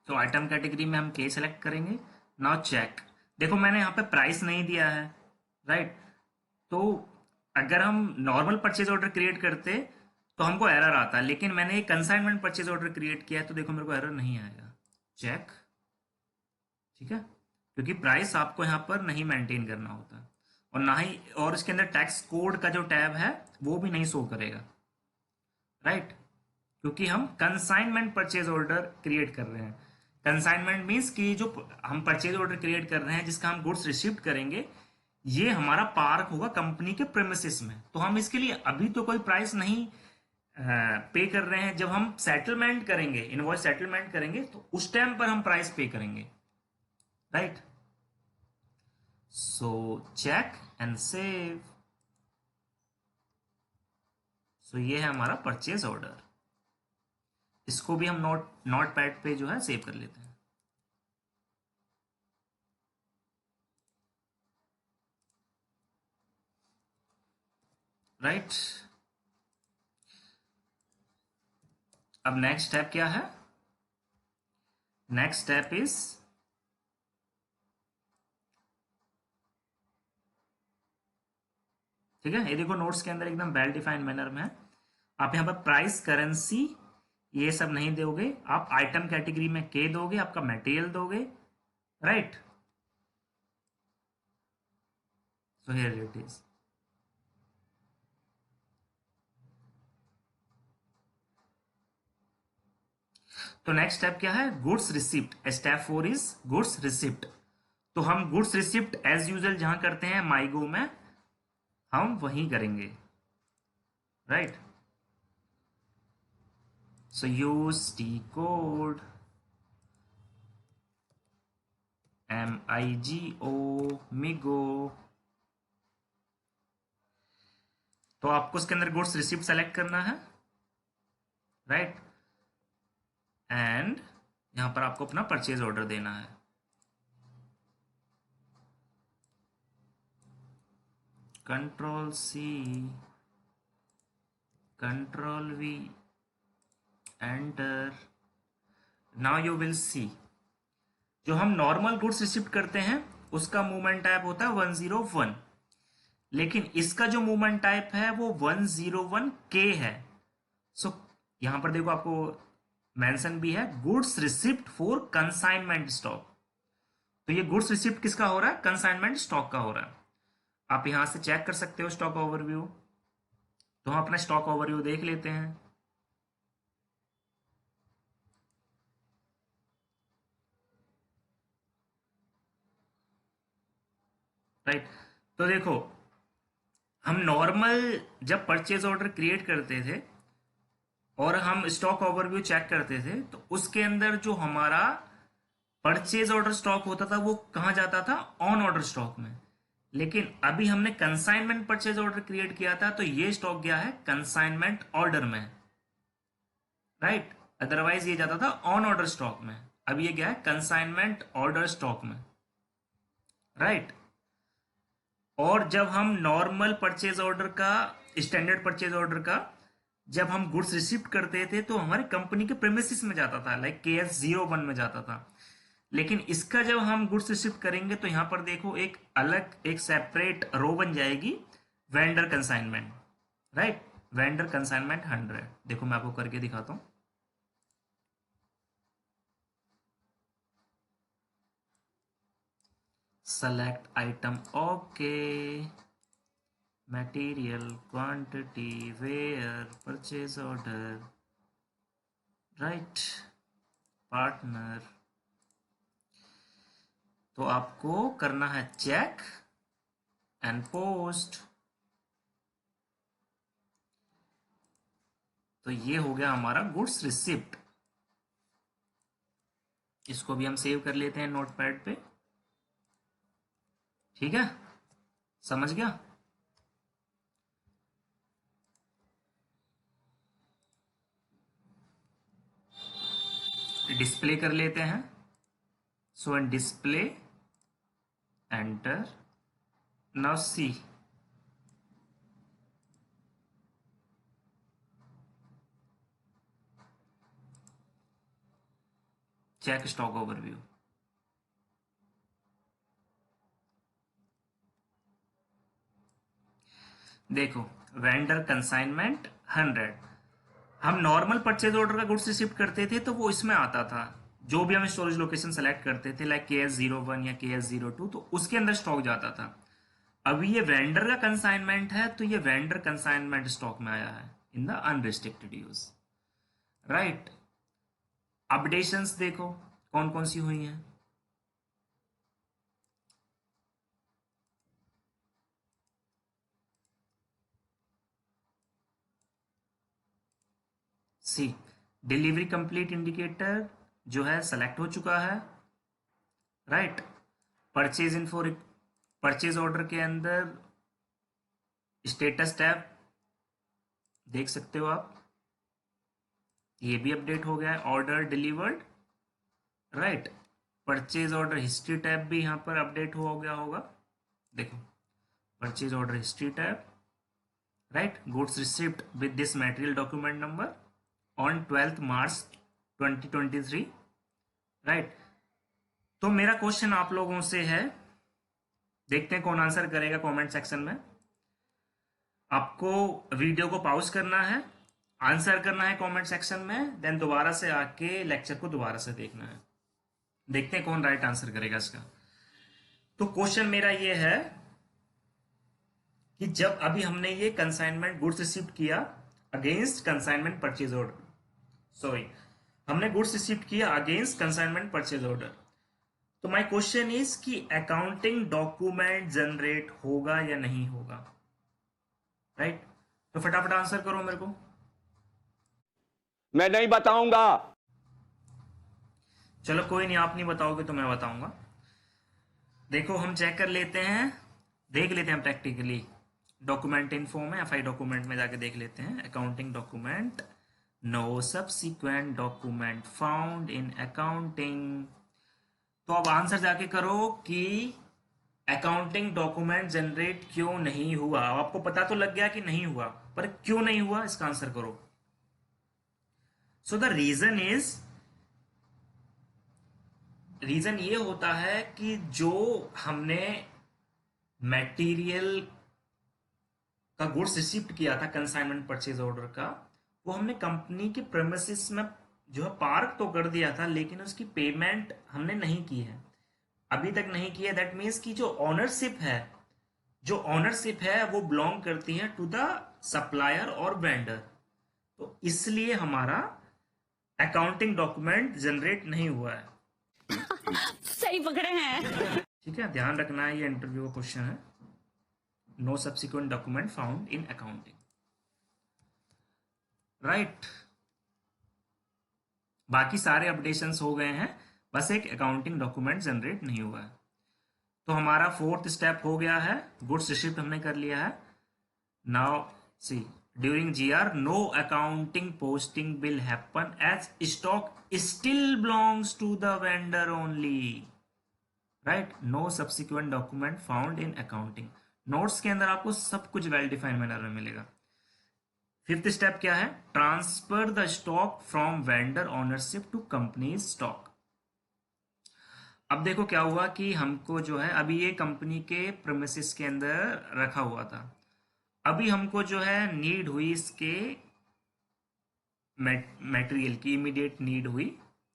तो आइटम कैटेगरी में हम के सेलेक्ट करेंगे। नाउ चेक, देखो मैंने यहाँ पे प्राइस नहीं दिया है, राइट। तो अगर हम नॉर्मल परचेज ऑर्डर क्रिएट करते तो हमको एरर आता, लेकिन मैंने एक कंसाइनमेंट परचेज ऑर्डर क्रिएट किया है, तो देखो मेरे को एरर नहीं आएगा। चेक, ठीक है, क्योंकि प्राइस आपको यहाँ पर नहीं मेंटेन करना होता, और ना ही, और इसके अंदर टैक्स कोड का जो टैब है वो भी नहीं शो करेगा, राइट, क्योंकि हम कंसाइनमेंट परचेज ऑर्डर क्रिएट कर रहे हैं। कंसाइनमेंट मीन्स कि जो हम परचेज ऑर्डर क्रिएट कर रहे हैं जिसका हम गुड्स रिसीव करेंगे, ये हमारा पार्क होगा कंपनी के प्रेमिसेस में। तो हम इसके लिए अभी तो कोई प्राइस नहीं पे कर रहे हैं। जब हम सेटलमेंट करेंगे, इनवॉइस सेटलमेंट करेंगे, तो उस टाइम पर हम प्राइस पे करेंगे, right. So check and save. So ये है हमारा परचेज ऑर्डर। इसको भी हम नोट पैड पे जो है सेव कर लेते हैं। राइट, अब नेक्स्ट स्टेप क्या है? नेक्स्ट स्टेप इज, ठीक है, ये देखो नोट्स के अंदर एकदम वेल डिफाइंड मैनर में है। आप यहाँ पर प्राइस, करेंसी, ये सब नहीं दोगे, आप आइटम कैटेगरी में के दोगे, आपका मटेरियल दोगे, right. So here it is. तो नेक्स्ट स्टेप क्या है? Goods receipt. Step 4 is goods receipt. तो हम गुड्स रिसिप्ट एज यूजल जहां करते हैं माईगो में, हम वहीं करेंगे, right. So use T code MIGO। तो आपको उसके अंदर गुड्स रिसिप्ट सेलेक्ट करना है, राइट, एंड यहां पर आपको अपना परचेज ऑर्डर देना है। Control C, control V, enter. Now you will see, जो हम नॉर्मल गुड्स रिसिप्ट करते हैं उसका मूवमेंट टाइप होता है 101, लेकिन इसका जो मूवमेंट टाइप है वो 101K है। सो यहां पर देखो आपको मेंशन भी है, goods receipt for consignment stock. तो ये गुड्स रिसिप्ट किसका हो रहा है? कंसाइनमेंट स्टॉक का हो रहा है। आप यहां से चेक कर सकते हो स्टॉक ओवरव्यू। तो हम अपना स्टॉक ओवरव्यू देख लेते हैं। राइट, तो देखो हम नॉर्मल जब परचेज ऑर्डर क्रिएट करते थे और हम स्टॉक ओवरव्यू चेक करते थे, तो उसके अंदर जो हमारा परचेज ऑर्डर स्टॉक होता था वो कहाँ जाता था? ऑन ऑर्डर स्टॉक में। लेकिन अभी हमने कंसाइनमेंट परचेज ऑर्डर क्रिएट किया था, तो ये स्टॉक गया है कंसाइनमेंट ऑर्डर में, राइट। अदरवाइज ये जाता था ऑन ऑर्डर स्टॉक में, अब ये गया है कंसाइनमेंट ऑर्डर स्टॉक में, राइट। और जब हम नॉर्मल परचेज ऑर्डर का, स्टैंडर्ड परचेज ऑर्डर का जब हम गुड्स रिसीव करते थे तो हमारे कंपनी के प्रेमिसिस में जाता था, लाइक KS01 में जाता था। लेकिन इसका जब हम गुड्स रिसीव करेंगे तो यहां पर देखो एक अलग, एक सेपरेट रो बन जाएगी, vendor consignment, right. Vendor consignment 100, देखो मैं आपको करके दिखाता हूं। Select item, okay, material, quantity, where, purchase order, right, partner. तो आपको करना है चेक एंड पोस्ट। तो ये हो गया हमारा गुड्स रिसिप्ट। इसको भी हम सेव कर लेते हैं नोटपैड पे, ठीक है, समझ गया। डिस्प्ले कर लेते हैं, so and display, enter, now see, check stock overview. देखो वेंडर कंसाइनमेंट 100, हम नॉर्मल परचेज ऑर्डर का गुड्स रिसीव करते थे तो वो इसमें आता था, जो भी हम स्टोरेज लोकेशन सेलेक्ट करते थे, लाइक KS01 या KS02, तो उसके अंदर स्टॉक जाता था। अभी ये वेंडर का कंसाइनमेंट है, तो ये वेंडर कंसाइनमेंट स्टॉक में आया है in the unrestricted use, right. Updations देखो कौन कौन सी हुई हैं। सी, डिलीवरी कंप्लीट इंडिकेटर जो है सेलेक्ट हो चुका है, right. Purchase info, purchase order के अंदर स्टेटस टैब देख सकते हो आप, ये भी अपडेट हो गया है, order delivered, right. Purchase order history tab भी यहाँ पर अपडेट हो गया होगा, देखो purchase order history tab, right. Goods received with this material document number on 12 March 2023, right. तो मेरा क्वेश्चन आप लोगों से है, देखते हैं कौन आंसर करेगा कमेंट सेक्शन में। आपको वीडियो को पॉज करना है, आंसर करना है कमेंट सेक्शन में, देन दोबारा से आके लेक्चर को दोबारा से देखना है। देखते हैं कौन राइट आंसर करेगा इसका। तो क्वेश्चन मेरा ये है कि जब अभी हमने ये कंसाइनमेंट गुड्स रिसीव किया against consignment purchase order, sorry, हमने गुड्स रिसीव किया अगेंस्ट कंसाइनमेंट परचेज ऑर्डर, तो माय क्वेश्चन इज कि अकाउंटिंग डॉक्यूमेंट जनरेट होगा या नहीं होगा, राइट। तो फटाफट आंसर करो मेरे को। मैं नहीं बताऊंगा। चलो कोई नहीं, आप नहीं बताओगे तो मैं बताऊंगा। देखो हम चेक कर लेते हैं, देख लेते हैं प्रैक्टिकली, डॉक्यूमेंट इन्फो में, FI डॉक्यूमेंट में जाके देख लेते हैं। Accounting document, no subsequent document found in accounting. तो अब आंसर जाके करो कि अकाउंटिंग डॉक्यूमेंट जनरेट क्यों नहीं हुआ। अब आपको पता तो लग गया कि नहीं हुआ, पर क्यों नहीं हुआ इसका आंसर करो। So the reason is, reason ये होता है कि जो हमने मटेरियल का गुड्स रिसीव किया था कंसाइनमेंट परचेज ऑर्डर का, वो हमने कंपनी के प्रेमिसेस में जो है पार्क तो कर दिया था, लेकिन उसकी पेमेंट हमने नहीं की है, अभी तक नहीं की है। दैट मीन्स कि जो ऑनरशिप है, जो ऑनरशिप है वो बिलोंग करती है टू द सप्लायर और वेंडर, तो इसलिए हमारा अकाउंटिंग डॉक्यूमेंट जनरेट नहीं हुआ है। सही पकड़े हैं। ठीक है, ध्यान रखना है, ये इंटरव्यू का क्वेश्चन है। No subsequent document found in accounting, right. बाकी सारे अपडेशंस हो गए हैं, बस एक अकाउंटिंग डॉक्यूमेंट जनरेट नहीं हुआ है। तो हमारा फोर्थ स्टेप हो गया है, गुड्स रिसिप्ट हमने कर लिया है। Now see, during GR no accounting posting will happen as stock still belongs to the vendor only, right. No subsequent document found in accounting. Notes के अंदर आपको सब कुछ वेल डिफाइंड मैनर में मिलेगा। फिफ्थ स्टेप क्या है, transfer the stock from vendor ownership to company stock. अब देखो क्या हुआ कि हमको जो है अभी ये कंपनी के प्रेमिसेस के अंदर रखा हुआ था, अभी हमको जो है नीड हुई इसके मटेरियल की, इमीडिएट नीड हुई,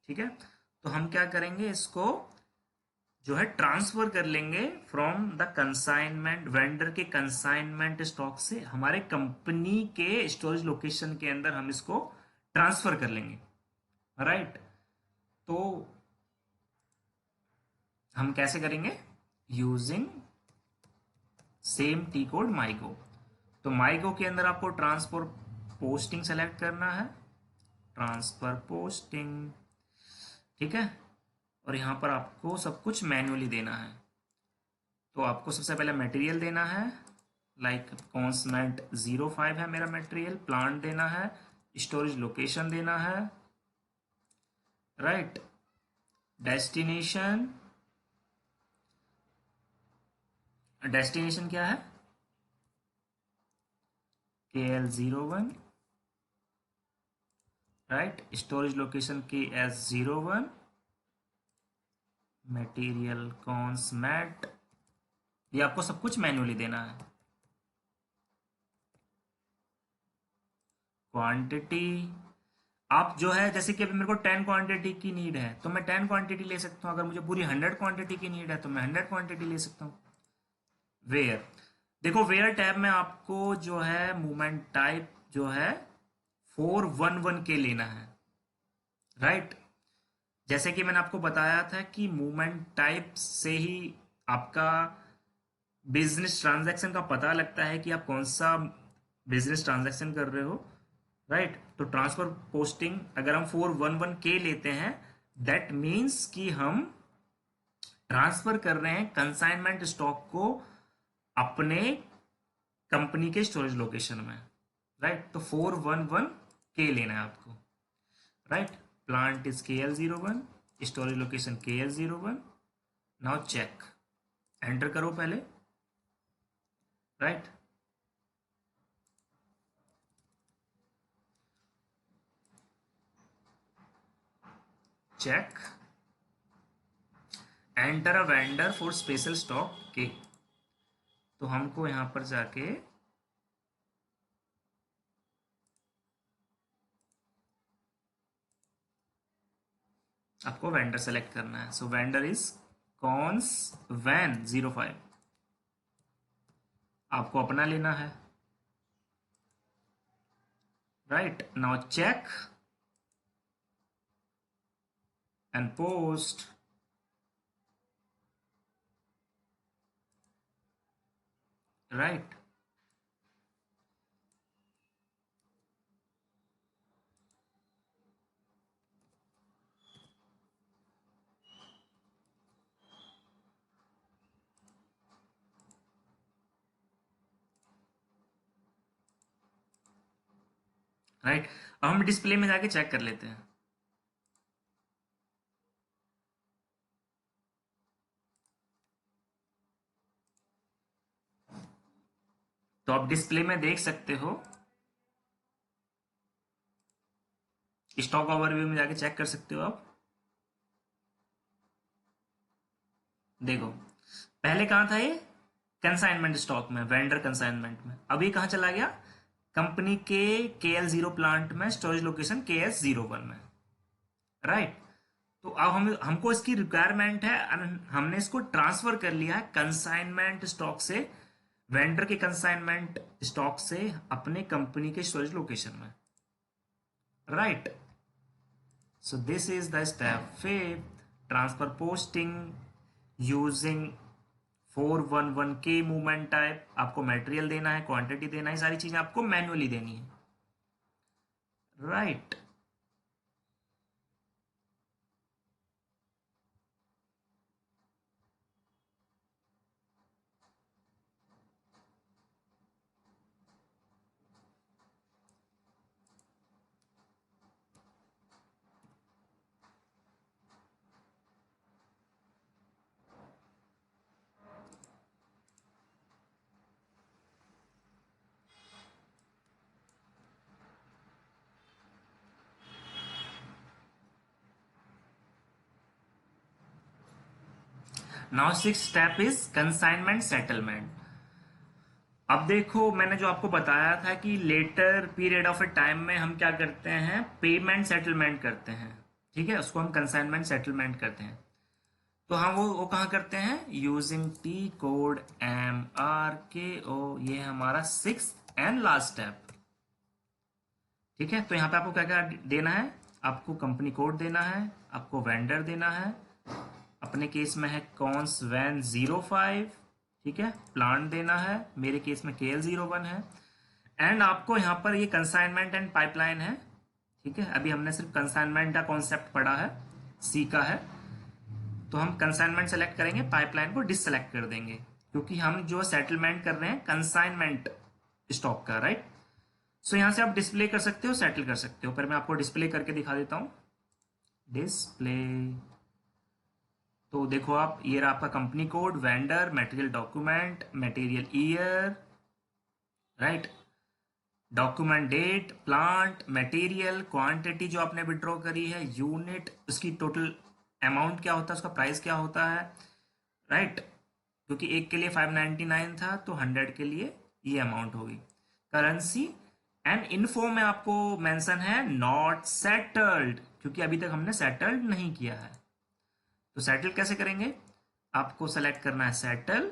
ठीक है। तो हम क्या करेंगे, इसको जो है ट्रांसफर कर लेंगे फ्रॉम द कंसाइनमेंट, वेंडर के कंसाइनमेंट स्टॉक से हमारे कंपनी के स्टोरेज लोकेशन के अंदर हम इसको ट्रांसफर कर लेंगे, राइट। तो हम कैसे करेंगे, यूजिंग सेम टी कोड माइगो। तो माइगो के अंदर आपको ट्रांसफर पोस्टिंग सेलेक्ट करना है, ट्रांसफर पोस्टिंग, ठीक है। और यहां पर आपको सब कुछ मैन्युअली देना है। तो आपको सबसे पहले मटेरियल देना है, लाइक कॉन्समेंट 05 है मेरा मटेरियल, प्लांट देना है, स्टोरेज लोकेशन देना है, राइट। डेस्टिनेशन, डेस्टिनेशन क्या है, KL01, right. Storage location KS01, material consummate, ये आपको सब कुछ मैन्युअली देना है। क्वांटिटी, आप जो है जैसे कि अभी मेरे को 10 क्वांटिटी की नीड है तो मैं 10 क्वांटिटी ले सकता हूँ, अगर मुझे पूरी 100 क्वांटिटी की नीड है तो मैं 100 क्वांटिटी ले सकता हूँ। वेयर, देखो वेयर टैब में आपको जो है मूवमेंट टाइप जो है 411 के लेना है, राइट। जैसे कि मैंने आपको बताया था कि मूवमेंट टाइप से ही आपका बिजनेस ट्रांजैक्शन का पता लगता है कि आप कौन सा बिजनेस ट्रांजैक्शन कर रहे हो, राइट। तो ट्रांसफर पोस्टिंग अगर हम 411 के लेते हैं, दैट मीन्स कि हम ट्रांसफर कर रहे हैं कंसाइनमेंट स्टॉक को अपने कंपनी के स्टोरेज लोकेशन में, राइट। तो 411 के लेना है आपको, right. Plant is KL01, storage location KL01। Now check, enter करो पहले, right. Check, enter a vendor for special stock के। तो हमको यहां पर जाके आपको वेंडर सेलेक्ट करना है। So vendor is cons van 05, आपको अपना लेना है, right. Now check and post, right. Right, अब हम डिस्प्ले में जाके चेक कर लेते हैं। तो आप डिस्प्ले में देख सकते हो, स्टॉक ओवरव्यू में जाके चेक कर सकते हो आप। देखो पहले कहां था ये, कंसाइनमेंट स्टॉक में, वेंडर कंसाइनमेंट में, अभी कहां चला गया, कंपनी के KL0 प्लांट में, स्टोरेज लोकेशन KS01 में, राइट। तो अब हमको इसकी रिक्वायरमेंट है, हमने इसको ट्रांसफर कर लिया है कंसाइनमेंट स्टॉक से, वेंडर के कंसाइनमेंट स्टॉक से अपने कंपनी के स्टोरेज लोकेशन में, right. So this is the step 5, transfer posting using 411 के मूवमेंट टाइप। आपको मटेरियल देना है, क्वांटिटी देना है, सारी चीजें आपको मैन्युअली देनी है, right. Now six step is consignment settlement. अब देखो, मैंने जो आपको बताया था कि letter period of A time में हम क्या करते हैं, पेमेंट सेटलमेंट करते हैं, ठीक है, उसको हम कंसाइनमेंट सेटलमेंट करते हैं। तो हम वो कहाँ करते हैं, यूजिंग टी कोड MRKO, ये हमारा सिक्स एंड लास्ट स्टेप, ठीक है। तो यहाँ पे आपको क्या क्या देना है, आपको कंपनी कोड देना है, आपको वेंडर देना है, अपने केस में है कॉन्स वैन 05, ठीक है, प्लांट देना है, मेरे केस में KL01 है, एंड आपको यहाँ पर ये कंसाइनमेंट एंड पाइपलाइन है, ठीक है। अभी हमने सिर्फ कंसाइनमेंट का कॉन्सेप्ट पढ़ा है, सी का है, तो हम कंसाइनमेंट सेलेक्ट करेंगे, पाइपलाइन को डिससेलेक्ट कर देंगे, क्योंकि हम जो सेटलमेंट कर रहे हैं कंसाइनमेंट स्टॉक का, राइट। सो यहां से आप डिस्प्ले कर सकते हो, सेटल कर सकते हो, पर मैं आपको डिस्प्ले करके दिखा देता हूं। डिस्प्ले, तो देखो आप, ये रहा आपका company code, vendor, material document, material year, right, document date, plant, material, quantity जो आपने विड्रॉ करी है, यूनिट, उसकी टोटल अमाउंट क्या होता है, उसका प्राइस क्या होता है, राइट, क्योंकि एक के लिए 599 था तो 100 के लिए ये अमाउंट होगी। करेंसी एंड इन्फो में आपको मेंशन है नॉट सेटल्ड, क्योंकि अभी तक हमने सेटल्ड नहीं किया है। तो सेटल कैसे करेंगे, आपको सेलेक्ट करना है settle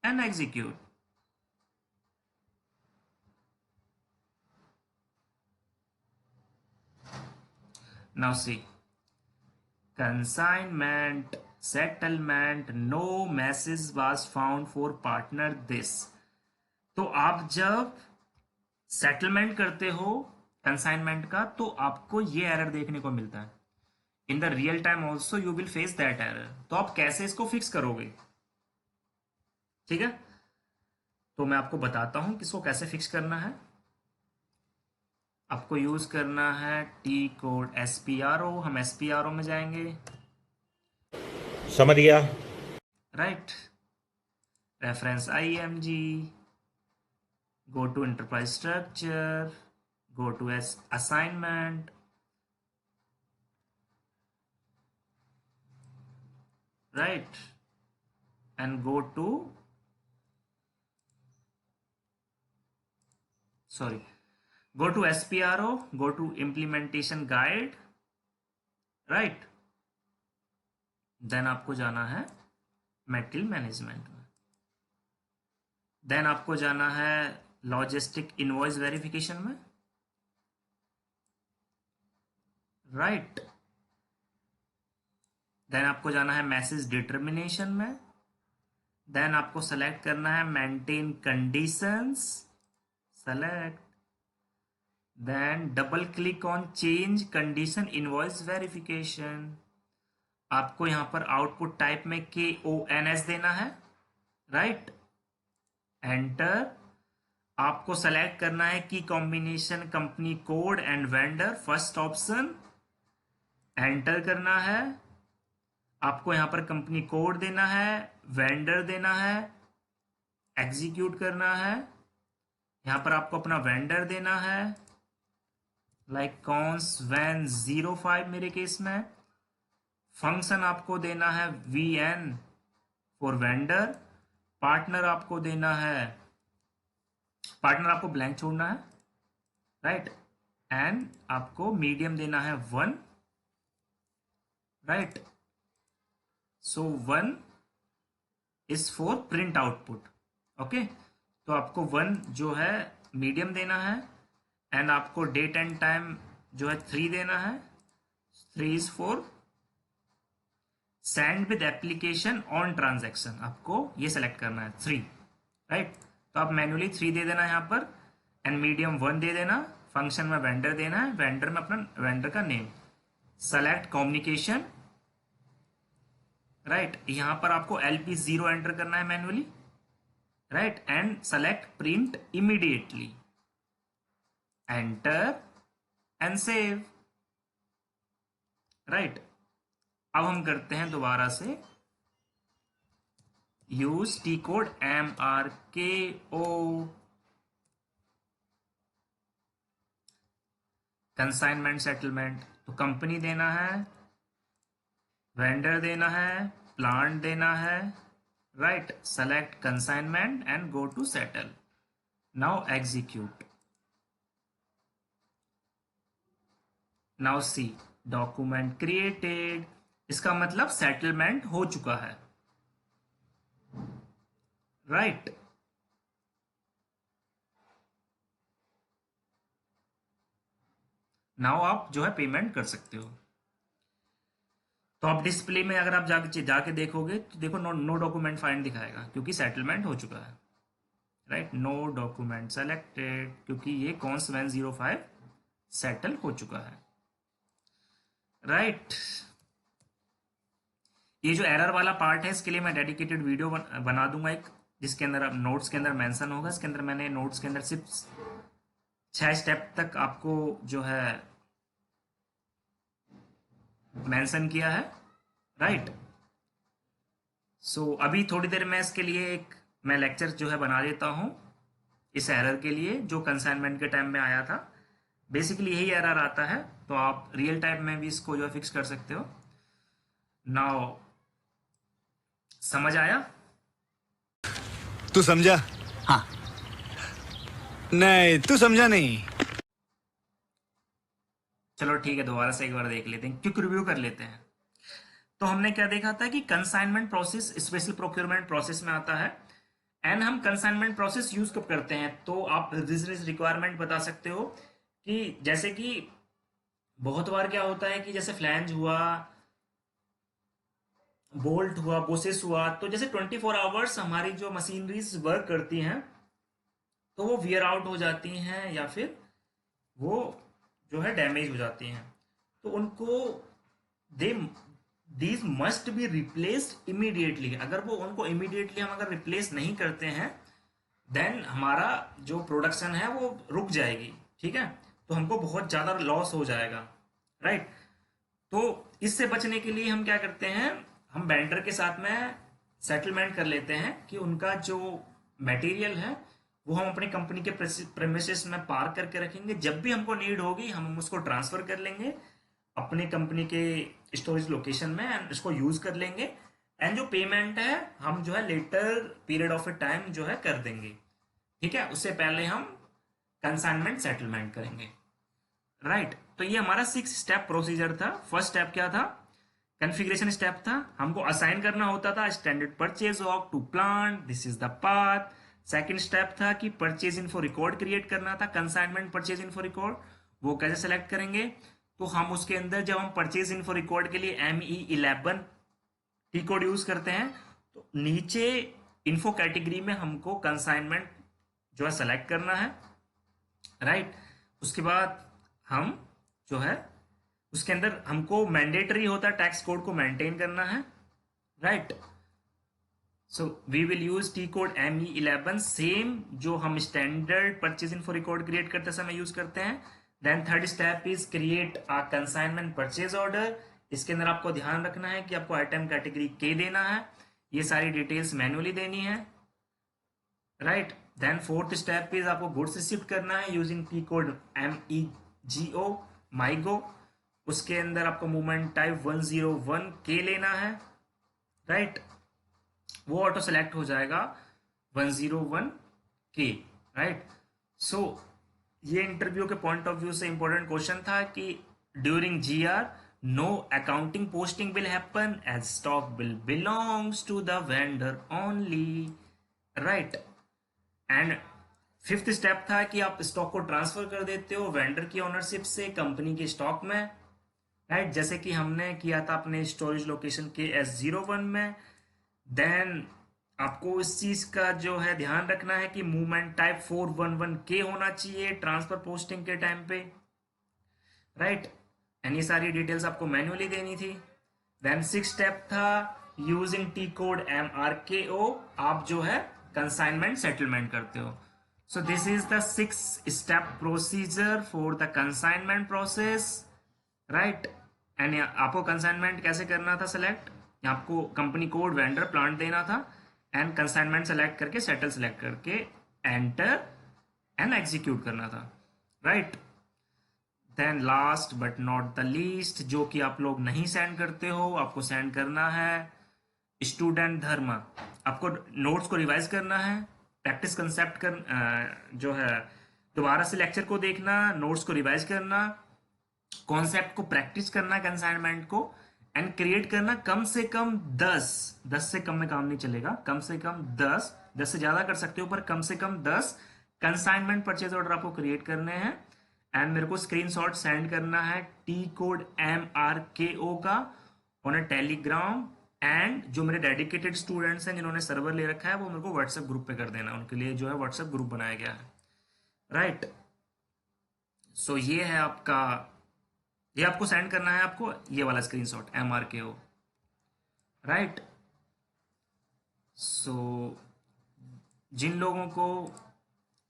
and execute. Now C consignment settlement, no message was found for partner this। तो आप जब सेटलमेंट करते हो कंसाइनमेंट का तो आपको ये एरर देखने को मिलता है। In the real time also you will face that error. तो आप कैसे इसको फिक्स करोगे, ठीक है, तो मैं आपको बताता हूं कि इसको कैसे फिक्स करना है। आपको यूज करना है टी कोड SPRO, हम SPRO में जाएंगे, समझ गया। Right, reference IMG, go to enterprise structure, go to assignment, right, and go to, sorry, go to SPRO, go to implementation guide, right, then आपको जाना है मटेरियल मैनेजमेंट में, देन आपको जाना है लॉजिस्टिक इनवॉइस वेरिफिकेशन में, राइट, देन आपको जाना है मैसेज डिटर्मिनेशन में, देन आपको सेलेक्ट करना है maintain conditions, select, then double click on change condition invoice verification. आपको यहां पर आउटपुट टाइप में KONS देना है, राइट, एंटर। आपको सेलेक्ट करना है की combination company code and vendor, first option, enter करना है। आपको यहां पर कंपनी कोड देना है, वेंडर देना है, एग्जीक्यूट करना है। यहां पर आपको अपना वेंडर देना है, लाइक कॉन्स वैन 05 मेरे केस में। फंक्शन आपको देना है VN फॉर वेंडर। पार्टनर आपको देना है, पार्टनर आपको ब्लैंक छोड़ना है, राइट, एंड आपको मीडियम देना है 1, right. So 1 is for print output, okay. तो आपको 1 जो है मीडियम देना है, एंड आपको डेट एंड टाइम जो है 3 देना है। 3 is for send with application on transaction, आपको ये सेलेक्ट करना है 3, राइट। तो आप मैन्युअली 3 दे देना यहाँ पर, एंड मीडियम 1 दे देना। फंक्शन में वेंडर देना है, वेंडर में अपना वेंडर का नेम, सेलेक्ट कम्युनिकेशन, राइट। यहां पर आपको LP0 एंटर करना है manually, right, and select print immediately, enter and save, right. अब हम करते हैं दोबारा से use T code MRKO, consignment settlement. तो कंपनी देना है, वेंडर देना है, प्लांट देना है, right, select consignment and go to settle. Now execute. Now see document created, इसका मतलब सेटलमेंट हो चुका है, राइट। नाउ आप जो है पेमेंट कर सकते हो। तो आप डिस्प्ले में अगर आप जाके देखोगे तो देखो नो डॉक्यूमेंट फाइंड दिखाएगा क्योंकि सेटलमेंट हो चुका है, राइट। नो डॉक्यूमेंट सेलेक्टेड क्योंकि ये कॉन्स 105 सेटल हो चुका है, राइट। ये जो एरर वाला पार्ट है इसके लिए मैं डेडिकेटेड वीडियो बना दूंगा एक, जिसके अंदर अब नोट्स के अंदर मेंशन होगा। इसके अंदर मैंने नोट्स के अंदर सिर्फ 6 स्टेप तक आपको जो है मेंशन किया है, राइट। सो अभी थोड़ी देर में इसके लिए एक मैं लेक्चर जो है बना देता हूं इस एरर के लिए जो कंसाइनमेंट के टाइम में आया था। बेसिकली यही एरर आता है, तो आप रियल टाइम में भी इसको जो है फिक्स कर सकते हो। नाउ समझ आया? तू समझा? हाँ। नहीं, तू समझा नहीं। चलो ठीक है, दोबारा से एक बार देख लेते हैं, क्विक रिव्यू कर लेते हैं। तो हमने क्या देखा था कि consignment process special procurement process में आता है, एंड हम कंसाइनमेंट प्रोसेस यूज कब करते हैं, तो आप बिजनेस रिक्वायरमेंट बता सकते हो कि जैसे कि बहुत बार क्या होता है कि जैसे फ्लैंज हुआ, बोल्ट हुआ, बोसेस हुआ, तो जैसे 24 आवर्स हमारी जो मशीनरीज वर्क करती हैं तो वो वियर आउट हो जाती हैं या फिर वो जो है डैमेज हो जाती हैं, तो उनको these must be replaced immediately. अगर वो उनको इमीडिएटली हम अगर रिप्लेस नहीं करते हैं देन हमारा जो प्रोडक्शन है वो रुक जाएगी, ठीक है, तो हमको बहुत ज़्यादा लॉस हो जाएगा, राइट। तो इससे बचने के लिए हम क्या करते हैं, हम वेंडर के साथ में सेटलमेंट कर लेते हैं कि उनका जो मटेरियल है वो हम अपनी कंपनी के प्रेमिसेस में पार्क करके रखेंगे। जब भी हमको नीड होगी हम उसको ट्रांसफर कर लेंगे अपनी कंपनी के स्टोरेज लोकेशन में एंड इसको यूज कर लेंगे, एंड जो पेमेंट है हम जो है letter period of A time जो है कर देंगे, ठीक है। उससे पहले हम कंसाइनमेंट सेटलमेंट करेंगे, राइट। तो ये हमारा 6 स्टेप प्रोसीजर था। फर्स्ट स्टेप क्या था, कॉन्फ़िगरेशन स्टेप था, हमको असाइन करना होता था standard purchase org to plant, this is the path. Second step था कि परचेज इन्फो रिकॉर्ड क्रिएट करना था, कंसाइनमेंट परचेज इन्फो रिकॉर्ड, वो कैसे सेलेक्ट करेंगे, तो हम उसके अंदर जब हम परचेज इन्फो रिकॉर्ड के लिए ME11 टी कोड यूज करते हैं तो नीचे इन्फो कैटेगरी में हमको कंसाइनमेंट जो है सेलेक्ट करना है, राइट। उसके बाद हम जो है उसके अंदर हमको मैंडेटरी होता है टैक्स कोड को मेंटेन करना है, right. So we will use T code ME11 same जो हम standard purchase info record create करते समय यूज करते हैं। Then third step is create a consignment purchase order. इसके अंदर आपको ध्यान रखना है कि आपको आइटम कैटेगरी के देना है, ये सारी डिटेल्स मैन्युअली देनी है, right. Then fourth step is आपको गुड्स शिफ्ट करना है using T code MEGO MIGO. उसके अंदर आपको मूवमेंट टाइप 101 के लेना है, राइट। वो ऑटो सेलेक्ट हो जाएगा 101 के, राइट। सो ये इंटरव्यू के पॉइंट ऑफ व्यू से इंपॉर्टेंट क्वेश्चन था कि during GR no accounting posting will happen as stock will belongs to the vendor only, right. And fifth step था कि आप स्टॉक को ट्रांसफर कर देते हो वेंडर की ओनरशिप से कंपनी के स्टॉक में, राइट, जैसे कि हमने किया था अपने स्टोरेज लोकेशन के S01 में। देन आपको इस चीज का जो है ध्यान रखना है कि मूवमेंट टाइप 411 के होना चाहिए ट्रांसफर पोस्टिंग के टाइम पे, राइट। एंड ये सारी डिटेल्स आपको मैन्युअली देनी थी। देन 6 स्टेप था यूजिंग टी कोड MRKO, आप जो है कंसाइनमेंट सेटलमेंट करते हो। So this is the 6 step procedure for the consignment process, right. And आपको कंसाइनमेंट कैसे करना था सेलेक्ट, आपको कंपनी कोड वेंडर प्लांट देना था एंड कंसाइनमेंट सेलेक्ट करके सेटल सेलेक्ट करके एंटर एंड एग्जीक्यूट करना था, right. Then last but not the least, जो कि आप लोग नहीं सेंड करते हो आपको सेंड करना है, स्टूडेंट धर्म, आपको नोट्स को रिवाइज करना है, प्रैक्टिस कंसेप्ट जो है दोबारा से लेक्चर को देखना, नोट्स को रिवाइज करना, कॉन्सेप्ट को प्रैक्टिस करना, कंसाइनमेंट को एंड क्रिएट करना कम से कम 10 से कम में काम नहीं चलेगा, कम से कम 10 से ज्यादा कर सकते हो पर कम से कम 10 कंसाइनमेंट परचेज ऑर्डर आपको क्रिएट करने हैं एंड मेरे को स्क्रीनशॉट सेंड करना है टी कोड MRKO का ऑन अ टेलीग्राम एंड जो मेरे डेडिकेटेड स्टूडेंट्स हैं जिन्होंने सर्वर ले रखा है वो मेरे को व्हाट्सएप ग्रुप पे कर देना, उनके लिए जो है व्हाट्सएप ग्रुप बनाया गया है, राइट। सो ये है आपका, ये आपको सेंड करना है आपको ये वाला स्क्रीनशॉट MRKO, राइट। सो जिन लोगों को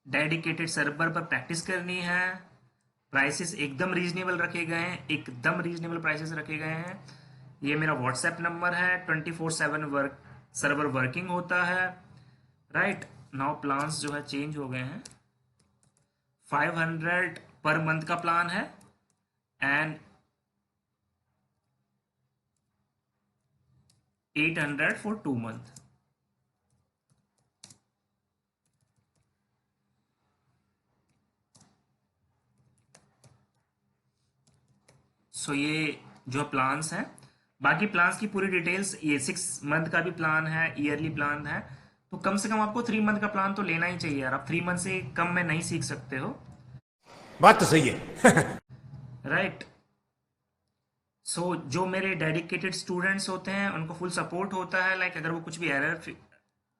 डेडिकेटेड सर्वर पर प्रैक्टिस करनी है, प्राइसेस एकदम रीजनेबल रखे गए हैं, एकदम रीजनेबल प्राइसेस रखे गए हैं। ये मेरा व्हाट्सएप नंबर है, 24/7 सर्वर वर्किंग होता है, राइट। नाउ प्लान्स जो है चेंज हो गए हैं, 500 पर मंथ का प्लान है एंड 800 फॉर 2 मंथ। सो ये जो प्लान्स हैं, बाकी प्लान्स की पूरी डिटेल्स, ये 6 मंथ का भी प्लान है, ईयरली प्लान है, तो कम से कम आपको 3 मंथ का प्लान तो लेना ही चाहिए यार, आप 3 मंथ से कम में नहीं सीख सकते हो, बात तो सही है। राइट। सो जो मेरे डेडिकेटेड स्टूडेंट्स होते हैं उनको फुल सपोर्ट होता है, लाइक अगर वो कुछ भी एरर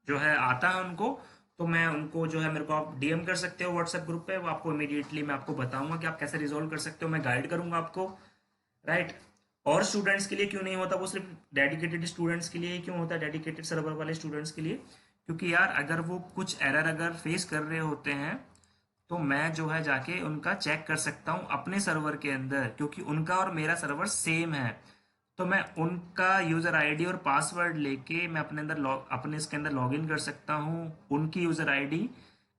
जो है आता है उनको, तो मैं उनको जो है मेरे को आप DM कर सकते हो व्हाट्सएप ग्रुप पे, वो आपको इमीडिएटली मैं आपको बताऊंगा कि आप कैसे रिजॉल्व कर सकते हो, मैं गाइड करूंगा आपको, राइट। और स्टूडेंट्स के लिए क्यों नहीं होता, वो सिर्फ डेडिकेटेड स्टूडेंट्स के लिए ही क्यों होता है, डेडिकेटेड सर्वर वाले स्टूडेंट्स के लिए, क्योंकि यार अगर वो कुछ एरर अगर फेस कर रहे होते हैं तो मैं जो है जाके उनका चेक कर सकता हूँ अपने सर्वर के अंदर, क्योंकि उनका और मेरा सर्वर सेम है, तो मैं उनका यूज़र आईडी और पासवर्ड लेके मैं अपने अंदर अपने इसके अंदर लॉगिन कर सकता हूँ, उनकी यूज़र आईडी,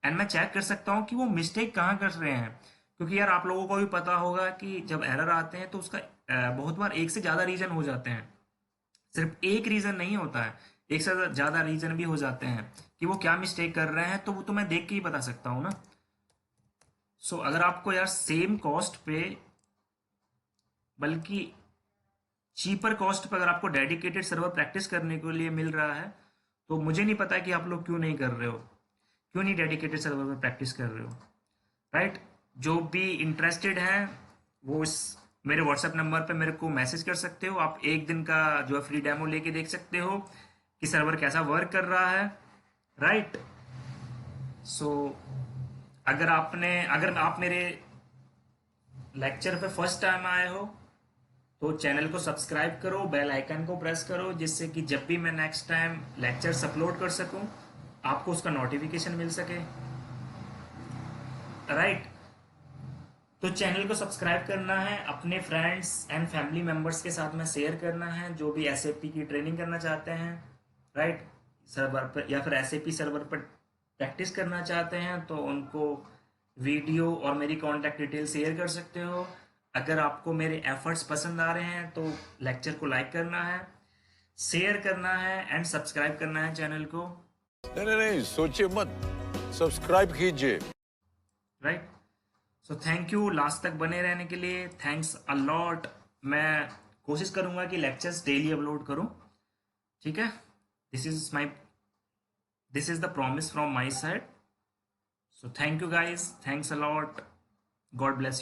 एंड मैं चेक कर सकता हूँ कि वो मिस्टेक कहाँ कर रहे हैं, क्योंकि यार आप लोगों को भी पता होगा कि जब एरर आते हैं तो उसका बहुत बार एक से ज़्यादा रीज़न हो जाते हैं, सिर्फ एक रीज़न नहीं होता है, एक से ज़्यादा रीज़न भी हो जाते हैं कि वो क्या मिस्टेक कर रहे हैं, तो वो तो मैं देख के ही बता सकता हूँ ना। सो अगर आपको यार सेम कॉस्ट पे, बल्कि चीपर कॉस्ट पे अगर आपको डेडिकेटेड सर्वर प्रैक्टिस करने के लिए मिल रहा है, तो मुझे नहीं पता कि आप लोग क्यों नहीं कर रहे हो, क्यों नहीं डेडिकेटेड सर्वर पर प्रैक्टिस कर रहे हो, राइट। जो भी इंटरेस्टेड हैं वो इस मेरे व्हाट्सएप नंबर पे मेरे को मैसेज कर सकते हो, आप एक दिन का जो है फ्री डेमो लेके देख सकते हो कि सर्वर कैसा वर्क कर रहा है, राइट। सो अगर आप मेरे लेक्चर पे फर्स्ट टाइम आए हो तो चैनल को सब्सक्राइब करो, बेल आइकन को प्रेस करो, जिससे कि जब भी मैं नेक्स्ट टाइम लेक्चर्स अपलोड कर सकूं आपको उसका नोटिफिकेशन मिल सके, राइट। तो चैनल को सब्सक्राइब करना है, अपने फ्रेंड्स एंड फैमिली मेम्बर्स के साथ में शेयर करना है जो भी SAP की ट्रेनिंग करना चाहते हैं, राइट, सर्वर पर या फिर SAP सर्वर पर प्रैक्टिस करना चाहते हैं, तो उनको वीडियो और मेरी कॉन्टैक्ट डिटेल शेयर कर सकते हो। अगर आपको मेरे एफर्ट्स पसंद आ रहे हैं तो लेक्चर को लाइक करना है, शेयर करना है एंड सब्सक्राइब करना है चैनल को, नहीं, सोचिए मत, सब्सक्राइब कीजिए, right. So thank you last तक बने रहने के लिए, थैंक्स अ लॉट। मैं कोशिश करूंगा कि लेक्चर्स डेली अपलोड करूं, ठीक है। This is the promise from my side. So thank you guys, thanks a lot, God bless you.